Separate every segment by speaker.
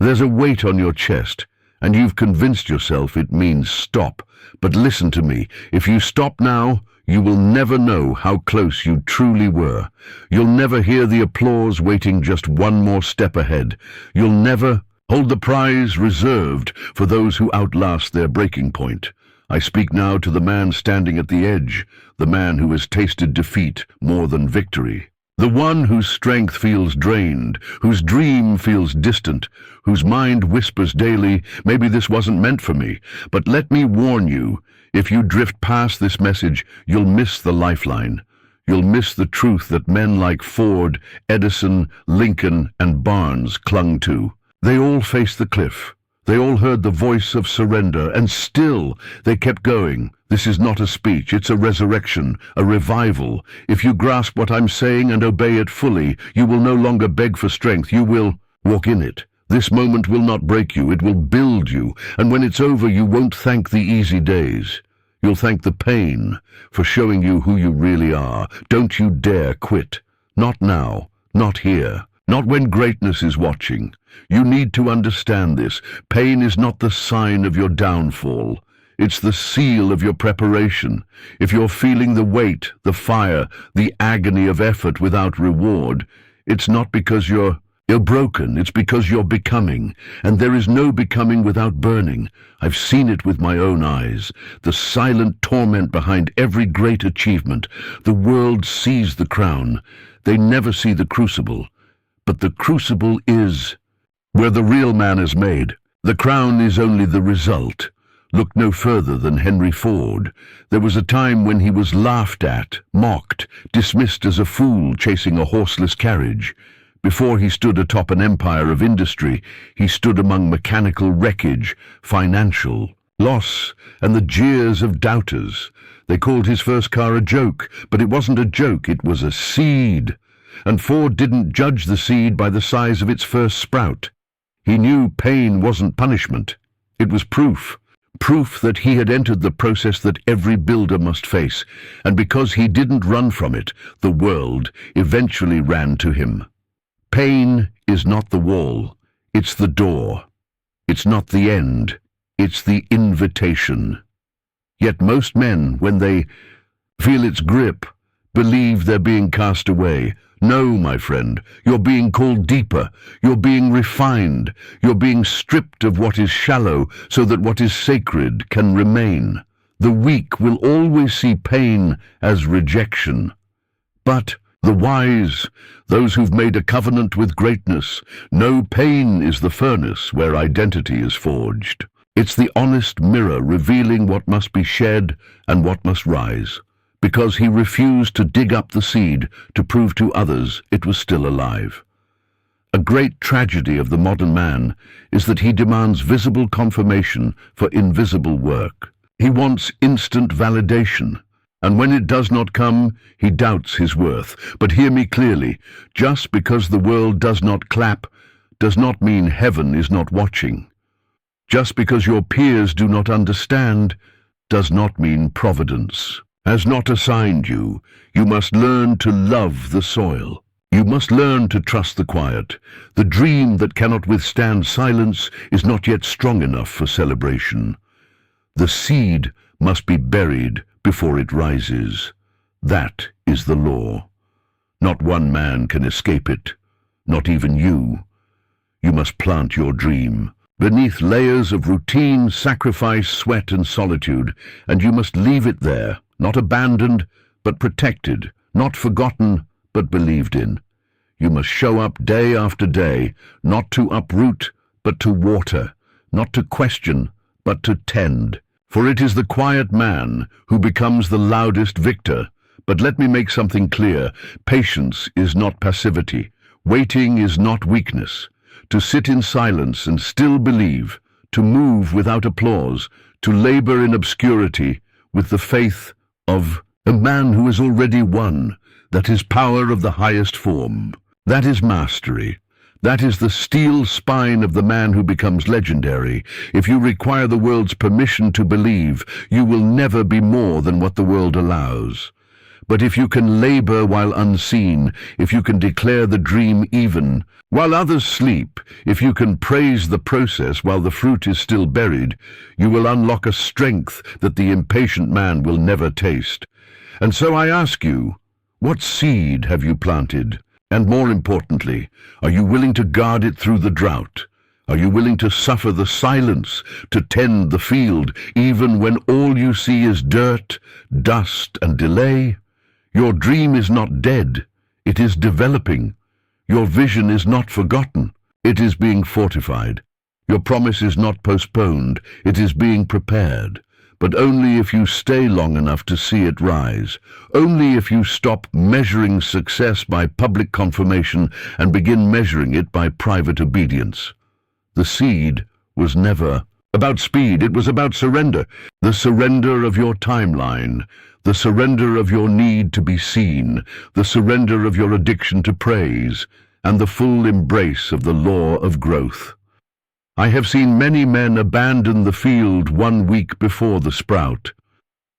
Speaker 1: There's a weight on your chest, and you've convinced yourself it means stop. But listen to me. If you stop now, you will never know how close you truly were. You'll never hear the applause waiting just one more step ahead. You'll never hold the prize reserved for those who outlast their breaking point. I speak now to the man standing at the edge, the man who has tasted defeat more than victory. The one whose strength feels drained, whose dream feels distant, whose mind whispers daily, maybe this wasn't meant for me. But let me warn you, if you drift past this message, you'll miss the lifeline. You'll miss the truth that men like Ford, Edison, Lincoln, and Barnes clung to. They all faced the cliff. They all heard the voice of surrender, and still they kept going. This is not a speech, it's a resurrection, a revival. If you grasp what I'm saying and obey it fully, you will no longer beg for strength, you will walk in it. This moment will not break you, it will build you, and when it's over you won't thank the easy days. You'll thank the pain for showing you who you really are. Don't you dare quit. Not now, not here. Not when greatness is watching. You need to understand this. Pain is not the sign of your downfall. It's the seal of your preparation. If you're feeling the weight, the fire, the agony of effort without reward, it's not because you're broken, it's because you're becoming. And there is no becoming without burning. I've seen it with my own eyes. The silent torment behind every great achievement. The world sees the crown. They never see the crucible. But the crucible is where the real man is made. The crown is only the result. Look no further than Henry Ford. There was a time when he was laughed at, mocked, dismissed as a fool chasing a horseless carriage. Before he stood atop an empire of industry, he stood among mechanical wreckage, financial loss, and the jeers of doubters. They called his first car a joke, but it wasn't a joke, it was a seed. And Ford didn't judge the seed by the size of its first sprout. He knew pain wasn't punishment. It was proof. Proof that he had entered the process that every builder must face. And because he didn't run from it, the world eventually ran to him. Pain is not the wall. It's the door. It's not the end. It's the invitation. Yet most men, when they feel its grip, believe they're being cast away. No, my friend, you're being called deeper. You're being refined. You're being stripped of what is shallow so that what is sacred can remain. The weak will always see pain as rejection. But the wise, those who've made a covenant with greatness, know pain is the furnace where identity is forged. It's the honest mirror revealing what must be shed and what must rise. Because he refused to dig up the seed to prove to others it was still alive. A great tragedy of the modern man is that he demands visible confirmation for invisible work. He wants instant validation, and when it does not come, he doubts his worth. But hear me clearly, just because the world does not clap does not mean heaven is not watching. Just because your peers do not understand does not mean providence has not assigned you. You must learn to love the soil. You must learn to trust the quiet. The dream that cannot withstand silence is not yet strong enough for celebration. The seed must be buried before it rises. That is the law. Not one man can escape it, not even you. You must plant your dream beneath layers of routine, sacrifice, sweat, and solitude, and you must leave it there. Not abandoned, but protected, not forgotten, but believed in. You must show up day after day, not to uproot, but to water, not to question, but to tend. For it is the quiet man who becomes the loudest victor. But let me make something clear. Patience is not passivity. Waiting is not weakness. To sit in silence and still believe, to move without applause, to labor in obscurity with the faith of a man who has already won. That is power of the highest form. That is mastery. That is the steel spine of the man who becomes legendary. If you require the world's permission to believe, you will never be more than what the world allows. But if you can labor while unseen, if you can declare the dream even while others sleep, if you can praise the process while the fruit is still buried, you will unlock a strength that the impatient man will never taste. And so I ask you, what seed have you planted? And more importantly, are you willing to guard it through the drought? Are you willing to suffer the silence, to tend the field, even when all you see is dirt, dust, and delay? Your dream is not dead, it is developing. Your vision is not forgotten, it is being fortified. Your promise is not postponed, it is being prepared. But only if you stay long enough to see it rise. Only if you stop measuring success by public confirmation and begin measuring it by private obedience. The seed was never about speed, it was about surrender. The surrender of your timeline, the surrender of your need to be seen, the surrender of your addiction to praise, and the full embrace of the law of growth. I have seen many men abandon the field 1 week before the sprout.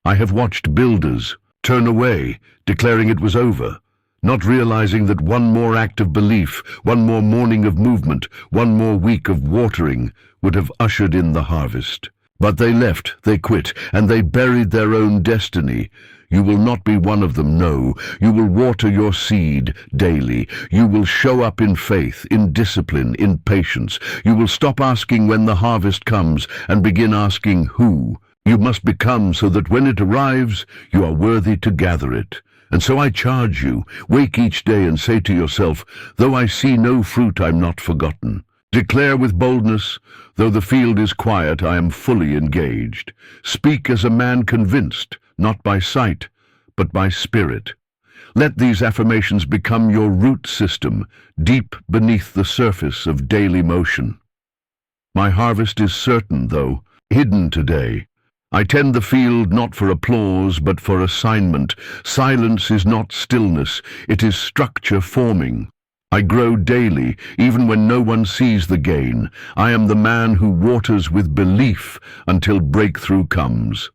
Speaker 1: I have watched builders turn away, declaring it was over, not realizing that one more act of belief, one more morning of movement, one more week of watering would have ushered in the harvest. But they left, they quit, and they buried their own destiny. You will not be one of them, no. You will water your seed daily. You will show up in faith, in discipline, in patience. You will stop asking when the harvest comes and begin asking who. You must become so that when it arrives, you are worthy to gather it. And so I charge you, wake each day and say to yourself, though I see no fruit, I'm not forgotten. Declare with boldness, though the field is quiet, I am fully engaged. Speak as a man convinced, not by sight, but by spirit. Let these affirmations become your root system, deep beneath the surface of daily motion. My harvest is certain, though hidden today. I tend the field not for applause, but for assignment. Silence is not stillness, it is structure forming. I grow daily, even when no one sees the gain. I am the man who waters with belief until breakthrough comes.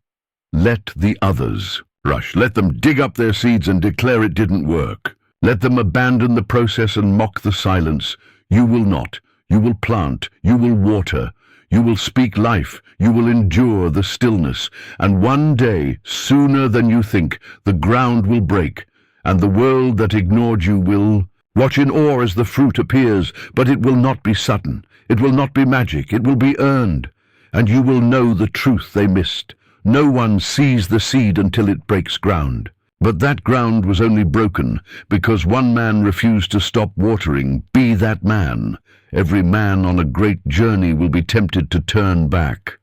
Speaker 1: Let the others rush. Let them dig up their seeds and declare it didn't work. Let them abandon the process and mock the silence. You will not. You will plant. You will water. You will speak life. You will endure the stillness. And one day, sooner than you think, the ground will break, and the world that ignored you will watch in awe as the fruit appears, but it will not be sudden. It will not be magic. It will be earned. And you will know the truth they missed. No one sees the seed until it breaks ground. But that ground was only broken because one man refused to stop watering. Be that man. Every man on a great journey will be tempted to turn back.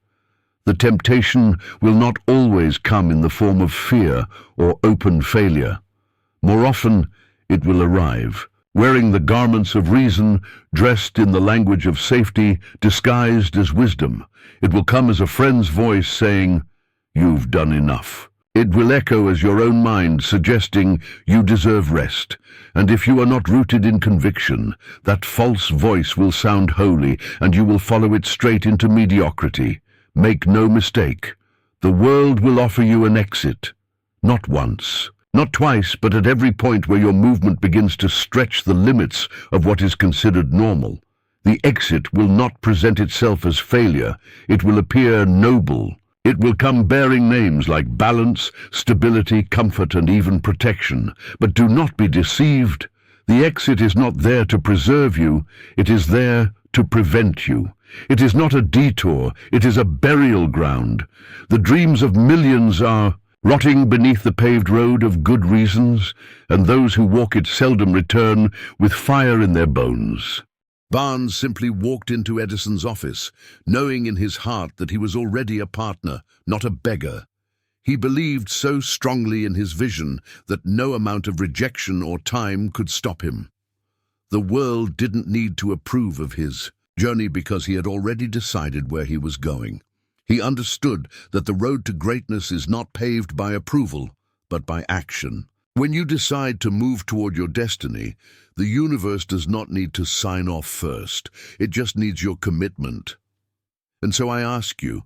Speaker 1: The temptation will not always come in the form of fear or open failure. More often, it will arrive, wearing the garments of reason, dressed in the language of safety, disguised as wisdom. It will come as a friend's voice saying, "You've done enough." It will echo as your own mind suggesting you deserve rest. And if you are not rooted in conviction, that false voice will sound holy, and you will follow it straight into mediocrity. Make no mistake, the world will offer you an exit. Not once, not twice, but at every point where your movement begins to stretch the limits of what is considered normal. The exit will not present itself as failure. It will appear noble. It will come bearing names like balance, stability, comfort, and even protection. But do not be deceived. The exit is not there to preserve you. It is there to prevent you. It is not a detour. It is a burial ground. The dreams of millions are rotting beneath the paved road of good reasons, and those who walk it seldom return with fire in their bones. Barnes simply walked into Edison's office, knowing in his heart that he was already a partner, not a beggar. He believed so strongly in his vision that no amount of rejection or time could stop him. The world didn't need to approve of his journey because he had already decided where he was going. He understood that the road to greatness is not paved by approval, but by action. When you decide to move toward your destiny, the universe does not need to sign off first. It just needs your commitment. And so I ask you,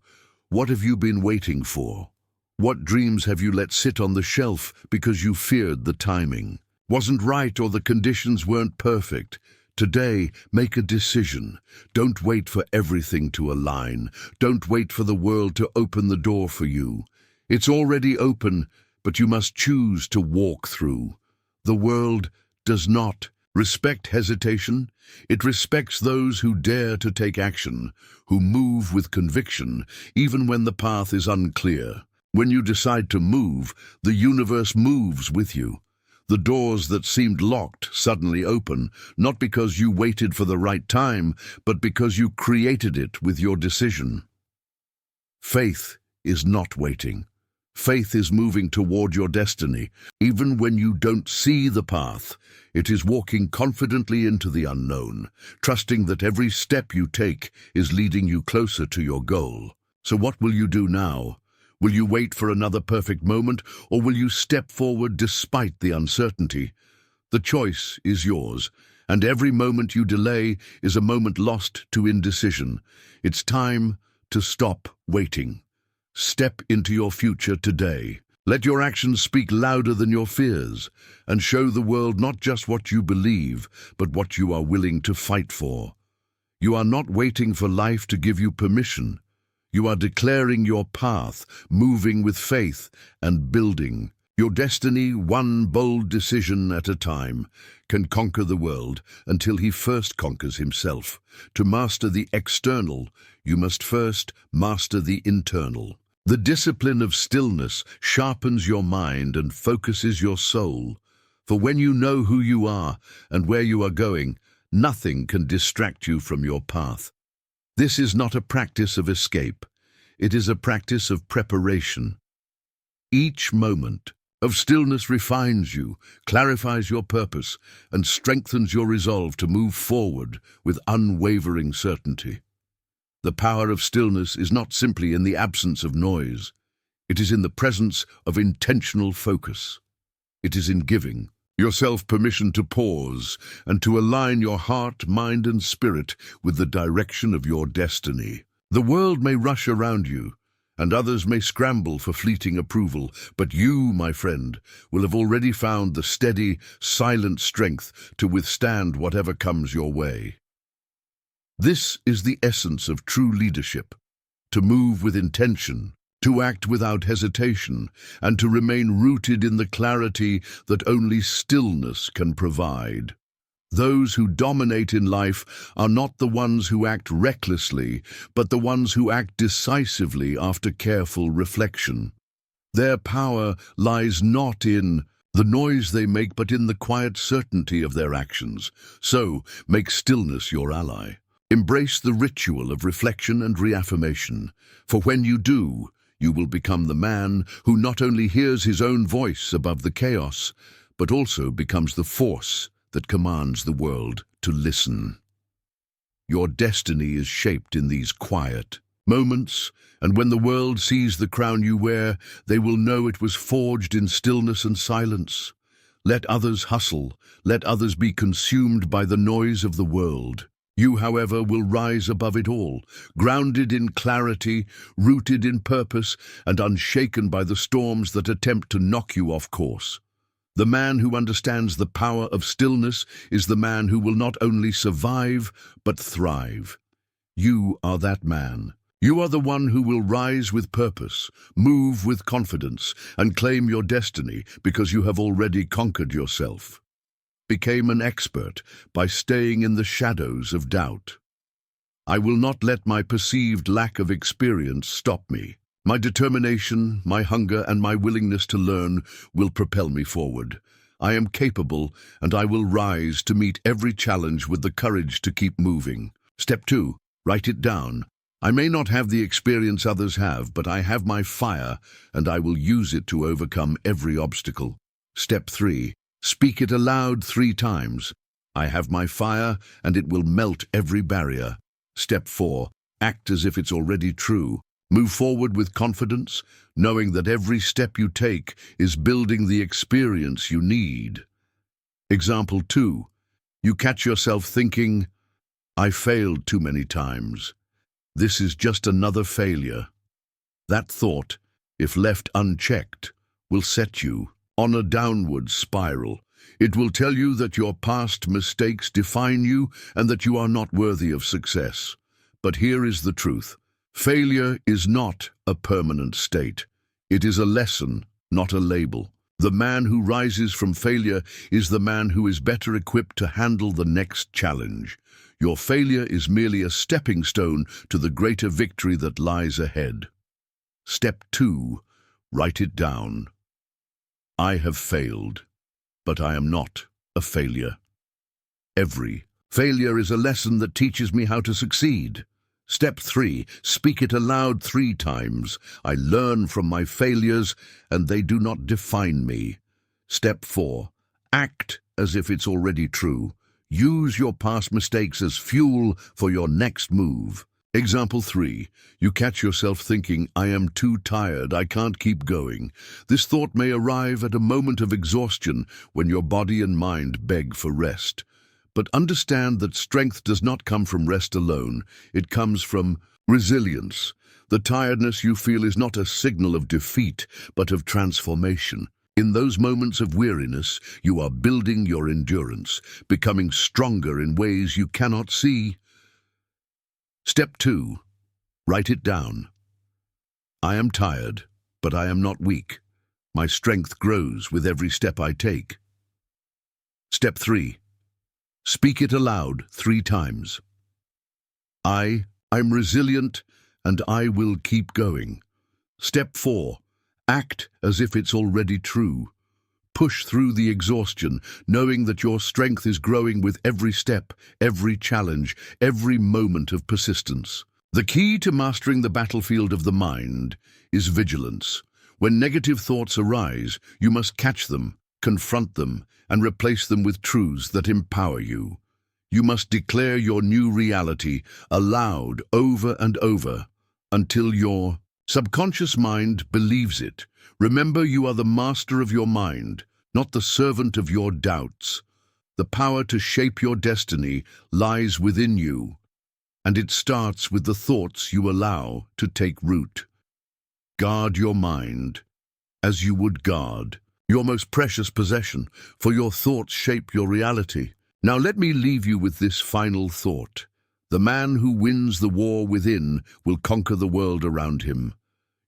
Speaker 1: what have you been waiting for? What dreams have you let sit on the shelf because you feared the timing? Wasn't right or the conditions weren't perfect? Today, make a decision. Don't wait for everything to align. Don't wait for the world to open the door for you. It's already open, but you must choose to walk through. The world does not respect hesitation. It respects those who dare to take action, who move with conviction, even when the path is unclear. When you decide to move, the universe moves with you. The doors that seemed locked suddenly open, not because you waited for the right time, but because you created it with your decision. Faith is not waiting. Faith is moving toward your destiny. Even when you don't see the path, it is walking confidently into the unknown, trusting that every step you take is leading you closer to your goal. So what will you do now? Will you wait for another perfect moment, or will you step forward despite the uncertainty? The choice is yours, and every moment you delay is a moment lost to indecision. It's time to stop waiting. Step into your future today. Let your actions speak louder than your fears, and show the world not just what you believe, but what you are willing to fight for. You are not waiting for life to give you permission. You are declaring your path, moving with faith and building. Your destiny, one bold decision at a time, can conquer the world until he first conquers himself. To master the external, you must first master the internal. The discipline of stillness sharpens your mind and focuses your soul. For when you know who you are and where you are going, nothing can distract you from your path. This is not a practice of escape. It is a practice of preparation. Each moment of stillness refines you, clarifies your purpose, and strengthens your resolve to move forward with unwavering certainty. The power of stillness is not simply in the absence of noise. It is in the presence of intentional focus. It is in giving yourself permission to pause and to align your heart, mind, and spirit with the direction of your destiny. The world may rush around you, and others may scramble for fleeting approval, but you, my friend, will have already found the steady, silent strength to withstand whatever comes your way. This is the essence of true leadership: to move with intention, to act without hesitation, and to remain rooted in the clarity that only stillness can provide. Those who dominate in life are not the ones who act recklessly, but the ones who act decisively after careful reflection. Their power lies not in the noise they make, but in the quiet certainty of their actions. So, make stillness your ally. Embrace the ritual of reflection and reaffirmation, for when you do, you will become the man who not only hears his own voice above the chaos, but also becomes the force that commands the world to listen. Your destiny is shaped in these quiet moments, and when the world sees the crown you wear, they will know it was forged in stillness and silence. Let others hustle, let others be consumed by the noise of the world. You, however, will rise above it all, grounded in clarity, rooted in purpose, and unshaken by the storms that attempt to knock you off course. The man who understands the power of stillness is the man who will not only survive, but thrive. You are that man. You are the one who will rise with purpose, move with confidence, and claim your destiny because you have already conquered yourself. Became an expert by staying in the shadows of doubt. I will not let my perceived lack of experience stop me. My determination, my hunger, and my willingness to learn will propel me forward. I am capable, and I will rise to meet every challenge with the courage to keep moving. Step 2. Write it down. I may not have the experience others have, but I have my fire, and I will use it to overcome every obstacle. Step 3. Speak it aloud 3 times. I have my fire, and it will melt every barrier. Step 4. Act as if it's already true. Move forward with confidence, knowing that every step you take is building the experience you need. Example 2. You catch yourself thinking, I failed too many times. This is just another failure. That thought if left unchecked, will set you on a downward spiral. It will tell you that your past mistakes define you and that you are not worthy of success. But here is the truth. Failure is not a permanent state. It is a lesson, not a label. The man who rises from failure is the man who is better equipped to handle the next challenge. Your failure is merely a stepping stone to the greater victory that lies ahead. Step 2. Write it down. I have failed, but I am not a failure. Every failure is a lesson that teaches me how to succeed. Step 3. Speak it aloud 3 times. I learn from my failures, and they do not define me. Step 4. Act as if it's already true. Use your past mistakes as fuel for your next move. Example 3. You catch yourself thinking, I am too tired, I can't keep going. This thought may arrive at a moment of exhaustion when your body and mind beg for rest. But understand that strength does not come from rest alone. It comes from resilience. The tiredness you feel is not a signal of defeat, but of transformation. In those moments of weariness, you are building your endurance, becoming stronger in ways you cannot see. Step 2. Write it down. I am tired, but I am not weak. My strength grows with every step I take. Step 3. Speak it aloud 3 times. I'm resilient, and I will keep going. Step 4. Act as if it's already true. Push through the exhaustion, knowing that your strength is growing with every step, every challenge, every moment of persistence. The key to mastering the battlefield of the mind is vigilance. When negative thoughts arise, you must catch them, confront them, and replace them with truths that empower you. You must declare your new reality aloud over and over until your subconscious mind believes it. Remember, you are the master of your mind, not the servant of your doubts. The power to shape your destiny lies within you, and it starts with the thoughts you allow to take root. Guard your mind as you would guard your most precious possession, for your thoughts shape your reality. Now let me leave you with this final thought. The man who wins the war within will conquer the world around him.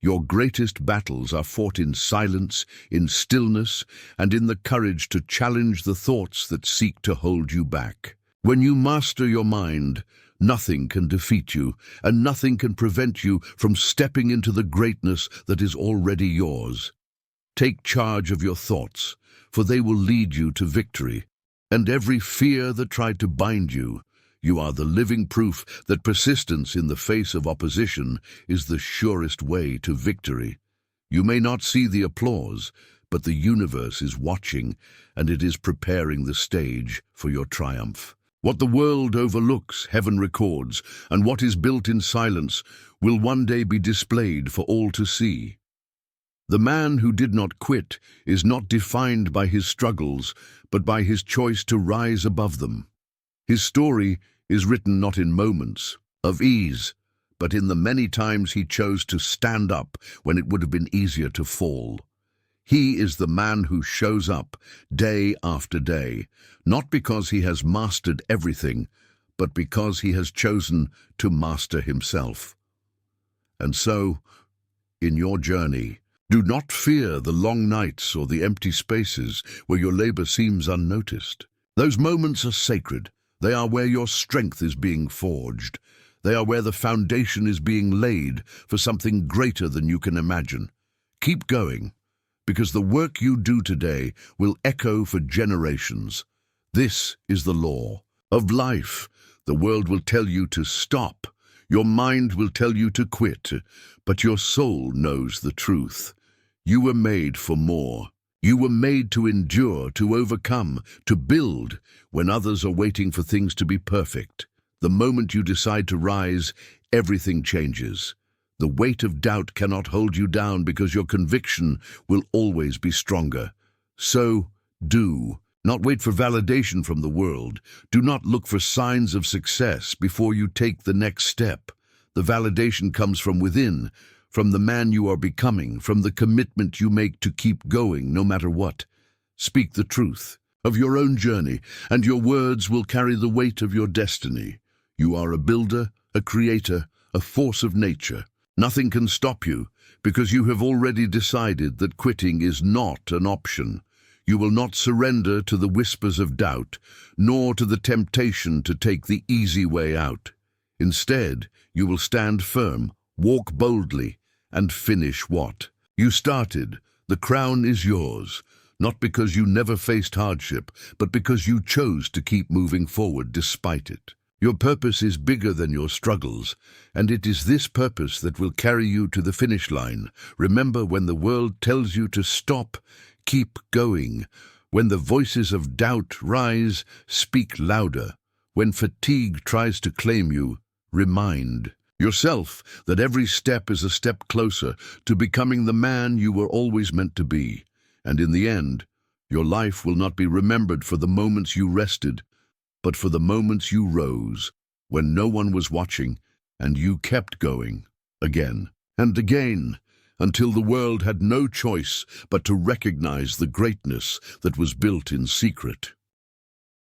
Speaker 1: Your greatest battles are fought in silence, in stillness, and in the courage to challenge the thoughts that seek to hold you back. When you master your mind, nothing can defeat you, and nothing can prevent you from stepping into the greatness that is already yours. Take charge of your thoughts, for they will lead you to victory. And every fear that tried to bind you, you are the living proof that persistence in the face of opposition is the surest way to victory. You may not see the applause, but the universe is watching, and it is preparing the stage for your triumph. What the world overlooks, heaven records, and what is built in silence will one day be displayed for all to see. The man who did not quit is not defined by his struggles, but by his choice to rise above them. His story is written not in moments of ease, but in the many times he chose to stand up when it would have been easier to fall. He is the man who shows up day after day, not because he has mastered everything, but because he has chosen to master himself. And so, in your journey, do not fear the long nights or the empty spaces where your labor seems unnoticed. Those moments are sacred. They are where your strength is being forged. They are where the foundation is being laid for something greater than you can imagine. Keep going, because the work you do today will echo for generations. This is the law of life. The world will tell you to stop. Your mind will tell you to quit, but your soul knows the truth. You were made for more. You were made to endure, to overcome, to build when others are waiting for things to be perfect. The moment you decide to rise, everything changes. The weight of doubt cannot hold you down because your conviction will always be stronger. So, do not wait for validation from the world. Do not look for signs of success before you take the next step. The validation comes from within, from the man you are becoming, from the commitment you make to keep going no matter what. Speak the truth of your own journey, and your words will carry the weight of your destiny. You are a builder, a creator, a force of nature. Nothing can stop you, because you have already decided that quitting is not an option. You will not surrender to the whispers of doubt, nor to the temptation to take the easy way out. Instead, you will stand firm, walk boldly, and finish what you started. The crown is yours, not because you never faced hardship, but because you chose to keep moving forward despite it. Your purpose is bigger than your struggles, and it is this purpose that will carry you to the finish line. Remember, when the world tells you to stop, keep going. When the voices of doubt rise, speak louder. When fatigue tries to claim you, remind yourself that every step is a step closer to becoming the man you were always meant to be. And in the end, your life will not be remembered for the moments you rested, but for the moments you rose, when no one was watching, and you kept going, again and again, until the world had no choice but to recognize the greatness that was built in secret.